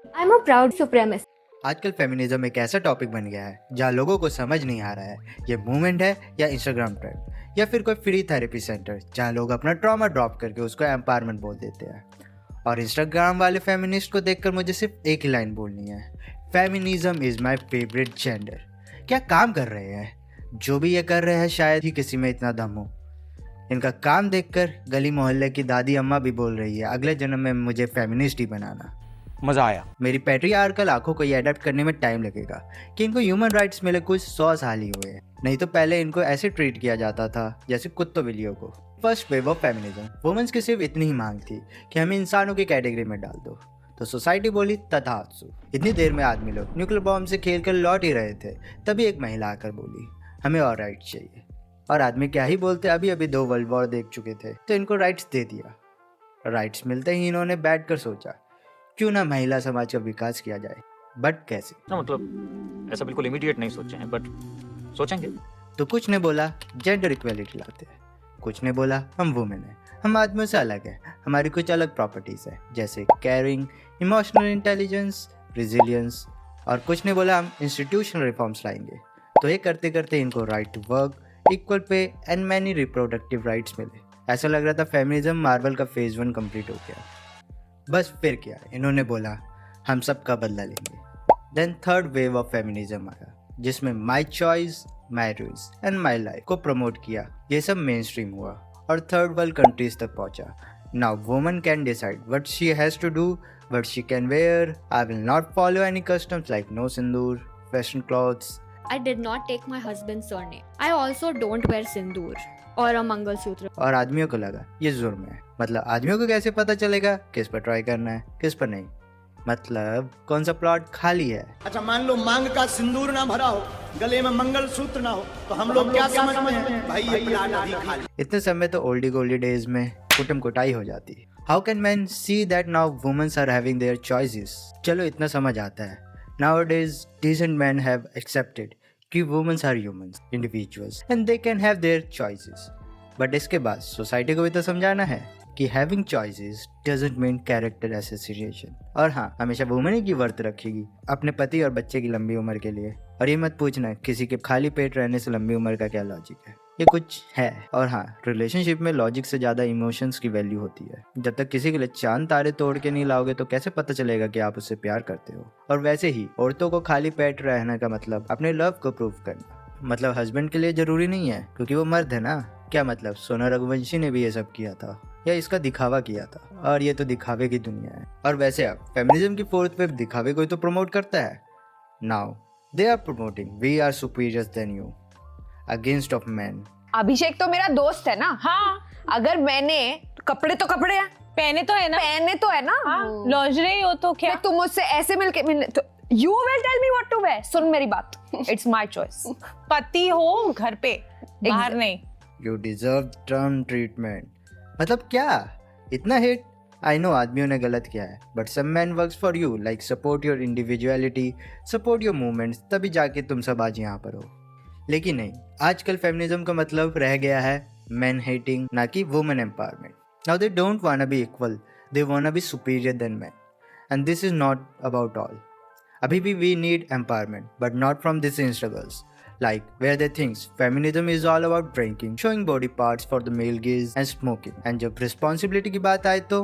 I'm a proud supremacist. आजकल feminism एक ऐसा टॉपिक बन गया है जहाँ लोगों को समझ नहीं आ रहा है ये मूवमेंट है या इंस्टाग्राम ट्रेंड या फिर कोई फ्री थेरेपी सेंटर जहाँ लोग अपना ट्रॉमा ड्रॉप करके उसको एम्पावरमेंट बोल देते हैं। और इंस्टाग्राम वाले फेमिनिस्ट को देखकर मुझे सिर्फ एक ही लाइन बोलनी है, feminism is my favourite gender. क्या काम कर रहे हैं? जो भी ये कर रहे हैं शायद ही किसी में इतना दम हो। इनका काम देखकर गली मोहल्ले की दादी अम्मा भी बोल रही है अगले जन्म में मुझे फेमिनिस्ट ही बनाना। मजा आया। मेरी पैट्रियार्कल आंखों को ये अडेप्ट करने में टाइम लगेगा कि इनको ह्यूमन राइट्स मिले कुछ 100 साल ही हुए हैं। नहीं तो पहले इनको ऐसे ट्रीट किया जाता था जैसे कुत्तों बिल्लियों को। First wave of feminism, women's की सिर्फ इतनी ही मांग थी कि हमें इंसानों की कैटेगरी में डाल दो, तो सोसाइटी बोली तथास्तु। इतनी देर में आदमी लोग न्यूक्लियर बॉम्ब से खेल कर लौट ही रहे थे, तभी एक महिला आकर बोली हमें और राइट्स चाहिए। और आदमी क्या ही बोलते, अभी अभी 2 वर्ल्ड वॉर देख चुके थे तो इनको राइट्स दे दिया। राइट्स मिलते ही इन्होंने बैठ कर सोचा क्यों ना महिला समाज का विकास किया जाए, बट कैसे? ना मतलब ऐसा बिल्कुल इमीडिएट नहीं सोचे हैं, बट सोचेंगे। तो कुछ ने बोला जेंडर इक्वेलिटी लाते हैं, कुछ ने बोला हम वुमेन हैं, हम आदमियों से अलग हैं, हमारी कुछ अलग प्रॉपर्टीज है जैसे केयरिंग, इमोशनल इंटेलिजेंस, रिजिलियंस। और कुछ ने बोला हम इंस्टीट्यूशनल रिफॉर्म्स लाएंगे। तो ये करते करते इनको right to work, equal pay and many reproductive rights मिले। ऐसा लग रहा था फेमिनिज्म मार्वल का फेज 1 कंप्लीट हो गया। बस फिर क्या, इन्होंने बोला हम सब का बदला लेंगे। Then third wave of feminism आया जिसमें my choice, my rules and my life को प्रमोट किया। ये सब मेन स्ट्रीम हुआ और थर्ड वर्ल्ड कंट्रीज तक पहुंचा। Now woman can decide what she has to do, what she can wear. I will not follow any customs like no sindoor, western clothes. I did not take my husband's surname. I also don't wear sindoor or a mangalsutra. और आदमियों को लगा ये जुर्म है। मतलब आदमियों को कैसे पता चलेगा किस पर ट्राई करना है किस पर नहीं? मतलब कौन सा प्लॉट खाली है? अच्छा मान लो मांग का सिंदूर ना भरा हो, गले में मंगलसूत्र ना हो, तो हम लोग क्या समझते हैं भाई ये प्लाट अभी खाली। इतने समय तो ओल्डी गोल्डी डेज में कुटुम कुटाई हो जाती। How can man see that now women's are having their choices? चलो इतना समझ आता है। Nowadays, decent men have accepted कि women are humans, individuals, and they can have their choices. But इसके बाद सोसाइटी को भी तो समझाना है कि having choices doesn't mean character assassination. और हाँ, हमेशा वुमेन ही की वर्थ रखेगी अपने पति और बच्चे की लंबी उम्र के लिए। और ये मत पूछना किसी के खाली पेट रहने से लंबी उम्र का क्या लॉजिक है, ये कुछ है। और हाँ, रिलेशनशिप में लॉजिक से ज्यादा इमोशंस की वैल्यू होती है। जब तक किसी के लिए चांद तारे तोड़ के नहीं लाओगे तो कैसे पता चलेगा कि आप उससे प्यार करते हो? और वैसे ही औरतों को खाली पेट रहने का मतलब अपने लव को प्रूव करना। मतलब हस्बैंड के लिए जरूरी नहीं है क्योंकि वो मर्द है ना। क्या मतलब सोना रघुवंशी ने भी ये सब किया था या इसका दिखावा किया था? और ये तो दिखावे की दुनिया है। और वैसे अब फेमिनिज्म की फोर्थ वेव दिखावे को ही तो प्रमोट करता है। Now they are promoting we are superior than you against of man. Abhishek तो मेरा दोस्त है ना। हाँ अगर मैंने कपड़े तो कपड़े हैं, पहने तो है ना। पहने तो है ना। हाँ लॉन्जरी हो तो क्या? फिर तुम मुझसे ऐसे मिलके तो you will tell me what to wear. सुन मेरी बात, इट्स माय चॉइस। पति हो घर पे, बाहर नहीं। You deserve term treatment. मतलब क्या इतना हेट? आई नो आदमियों ने गलत किया है but some man works for you, like support your individuality, support your movements, तभी जाके तुम सब आज यहाँ पर हो। लेकिन नहीं, आजकल फेमिनिज्म का मतलब रह गया है मैन हेटिंग, ना कि women empowerment. Now they don't wanna be equal, they wanna be superior than man, and this is not about all. अभी भी we need empowerment but not from this Instagrams like where they thinks feminism is all about drinking, showing body parts for the male gaze and smoking. And जब responsibility की बात आए तो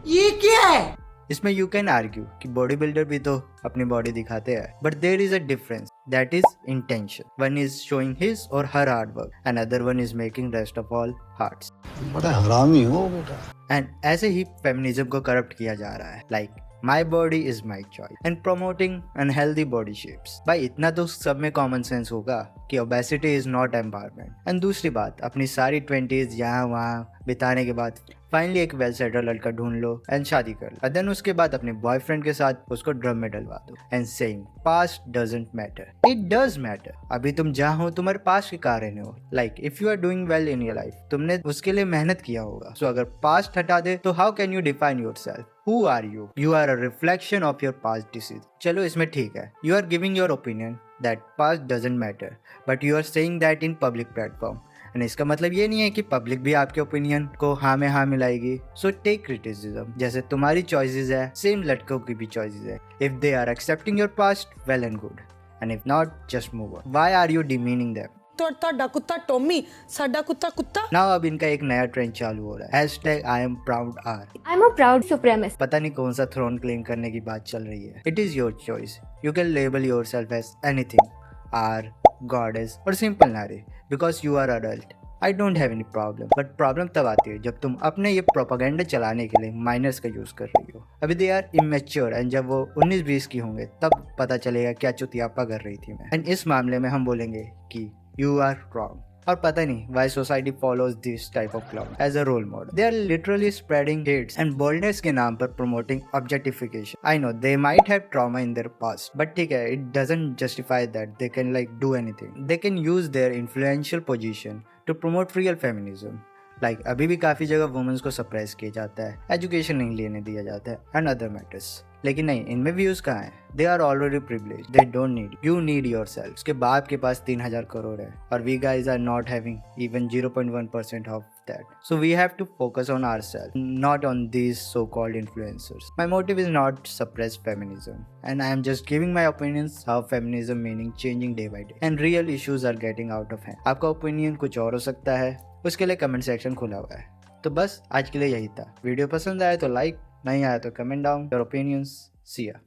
ये क्या है? इसमें you can argue कि बॉडी बिल्डर भी तो अपनी बॉडी दिखाते हैं, but there is a difference, that is intention. One is showing his or her hard work, and other one is making rest of all hearts. बड़ा हरामी हो बेटा। And ऐसे ही फेमिनिज्म को करप्ट किया जा रहा है, like My body is my choice and promoting unhealthy body shapes. भाई इतना तो सब में कॉमन सेंस होगा कि obesity is not empowerment. And दूसरी बात, अपनी सारी 20s यहाँ वहाँ बिताने के बाद फाइनली एक वेल सेटल लड़का ढूंढ लो एंड शादी कर लो। देन उसके बाद अपने बॉयफ्रेंड के साथ उसको ड्रम में डलवा दो and saying past doesn't matter. It does matter. अभी तुम जहाँ हो तुम्हारे पास्ट के कारण हो। Like if you are doing well in your life, तुमने उसके लिए मेहनत किया होगा। सो अगर पास्ट हटा दे तो how can you define yourself? Who are you? You are a reflection of your past decisions. चलो इसमें ठीक है, you are giving your opinion that past doesn't matter, but you are saying that in public platform, and इसका मतलब ये नहीं है कि पब्लिक भी आपके ओपिनियन को हाँ में हाँ मिलाएगी. So take criticism. जैसे तुम्हारी चॉइसेस है, सेम लड़कों की भी चॉइसेस है. If they are accepting your past, well and good, and if not, just move on. Why are you demeaning them? ਤੁਹਾਡਾ ਕੁੱਤਾ ਟੋਮੀ ਸਾਡਾ ਕੁੱਤਾ ਕੁੱਤਾ नाउ अब इनका एक नया ट्रेंड चालू हो रहा है, #IamProudR. I'm a proud supremacist. पता नहीं कौन सा थ्रोन क्लेम करने की बात चल रही है. It is your choice. You can label your self as anything, or, goddess और सिंपल नारी, because you are adult. I don't have any problem. But problem तब आती है जब तुम अपने ये प्रोपागेंडा चलाने के लिए माइनर्स का यूज कर रही हो. अभी दे आर इमेच्योर, एंड जब वो 19-20 की होंगे तब पता चलेगा क्या चुतियापा कर रही थी मैं. एंड इस मामले में हम बोलेंगे कि यू आर रॉन्ग. और पता नहीं why society follows this type of clown as a role model. They are literally spreading hates and boldness के नाम पर promoting objectification. I know they might have trauma in their past, but ठीक है, it doesn't justify that they can like do anything. They can use their influential position to promote real feminism. Like अभी भी काफी जगह women's को suppress किया जाता है, एजुकेशन नहीं लेने दिया जाता है एंड अदर मैटर्स. लेकिन नहीं, इनमें व्यूज कहाँ है? They are already privilege. They don't need you, need your self. उसके बाप के पास 3000 करोड़ है और we guys are not having even 0.1% of that. So we have to focus on ourselves, not on these so-called influencers. My motive is not suppress feminism, and I am just giving my opinions how feminism meaning changing day by day, and real issues are getting out of hand. आपका opinion कुछ और हो सकता है, उसके लिए comment section खुला हुआ है. तो बस आज के लिए यही था. वीडियो पसंद आया तो लाइक, नहीं आया तो comment down your opinions. See ya.